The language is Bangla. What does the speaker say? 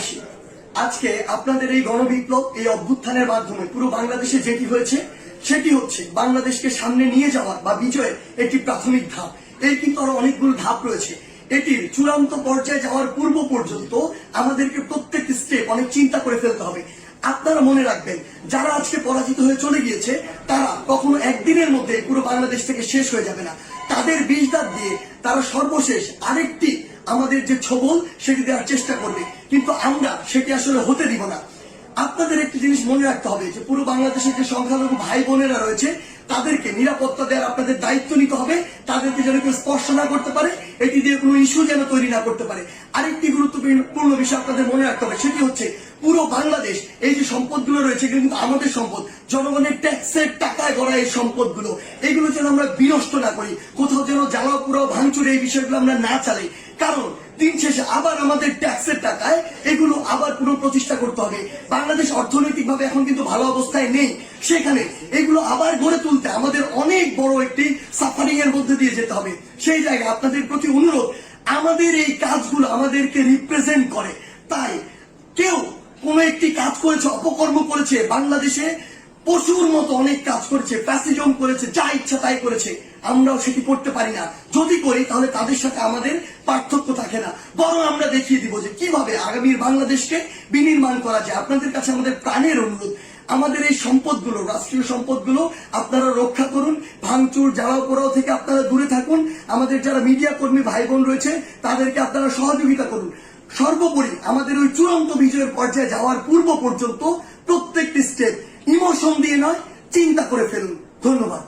আসি। আজকে আপনাদের এই গণবিপ্লব, এই অভ্যুত্থানের মাধ্যমে পুরো বাংলাদেশে যেটি হয়েছে সেটি হচ্ছে বাংলাদেশকে সামনে নিয়ে যাওয়ার বা বিজয়ের একটি প্রাথমিক ধাপ। এর কিন্তু আরো অনেকগুলো ধাপ রয়েছে। এটির চূড়ান্ত পর্যায়ে যাওয়ার পূর্ব পর্যন্ত আমাদেরকে প্রত্যেকটি স্টেপ অনেক চিন্তা করে ফেলতে হবে। আপনারা মনে রাখবেন, যারা আজকে পরাজিত হয়ে চলে গিয়েছে তারা কখনো একদিনের মধ্যে পুরো বাংলাদেশ থেকে শেষ হয়ে যাবে না। তাদের বিষ দাঁত দিয়ে তারা সর্বশেষ আরেকটি আমাদের যে ছবল সেটি দেওয়ার চেষ্টা করবে, কিন্তু আমরা সেটি আসলে হতে দিব না। আপনাদের একটি জিনিস মনে রাখতে হবে যে পুরো বাংলাদেশের যে সংখ্যালঘু ভাই বোনেরা রয়েছে তাদেরকে নিরাপত্তা দেওয়ার আপনাদের দায়িত্ব নিতে হবে। তাদেরকে যেন কেউ স্পর্শ না করতে পারে, এটি দিয়ে কোনো ইস্যু যেন তৈরি না করতে পারে। আরেকটি গুরুত্বপূর্ণ বিষয় আপনাদের মনে রাখতে হবে, সেটি হচ্ছে পুরো বাংলাদেশ, এই যে সম্পদগুলো রয়েছে এগুলো কিন্তু আমাদের সম্পদ, জনগণের ট্যাক্সের টাকায় গড়া এই সম্পদগুলো, এগুলো যেন আমরা বিনষ্ট না করি, কোথাও যেন জ্বালা পোড়া ভাঙচুর এই বিষয়গুলো আমরা না চালাই। কারণ দিন শেষে আবার আমাদের ট্যাক্সের টাকায় এগুলো আবার পুনঃপ্রতিষ্ঠা করতে হবে। বাংলাদেশ অর্থনৈতিকভাবে এখন কিন্তু ভালো অবস্থায় নেই, সেখানে এগুলো আবার গড়ে তুলতে আমাদের অনেক বড় একটি সাফারিং এর মধ্যে দিয়ে যেতে হবে। সেই জায়গায় আপনাদের প্রতি অনুরোধ, আমাদের এই কাজগুলো আমাদেরকে রিপ্রেজেন্ট করে। তাই কেউ কোন একটি কাজ করেছে, অপকর্ম করেছে, বাংলাদেশে পশুর মতো অনেক কাজ করেছে, ফ্যাসিজম করেছে, যা ইচ্ছা তাই করেছে, আমরাও সেটি করতে পারি না। যদি করি তাহলে তাদের সাথে আমাদের পার্থক্য থাকে না, বরং আমরা দেখিয়ে দিব যে কিভাবে আগামীর বাংলাদেশকে বিনির্মাণ করা যায়। আপনাদের কাছে আমাদের প্রাণের অনুরোধ, আমাদের এই সম্পদগুলো, রাষ্ট্রীয় সম্পদগুলো আপনারা রক্ষা করুন, ভাঙচুর জ্বালাও পোড়াও থেকে আপনারা দূরে থাকুন। আমাদের যারা মিডিয়া কর্মী ভাই বোন রয়েছে তাদেরকে আপনারা সহযোগিতা করুন। সর্বোপরি আমাদের ওই চূড়ান্ত বিজয়ের পর্যায়ে যাওয়ার পূর্ব পর্যন্ত প্রত্যেকটি স্টেপ ইমোশন দিয়ে নয়, চিন্তা করে ফেলুন। ধন্যবাদ।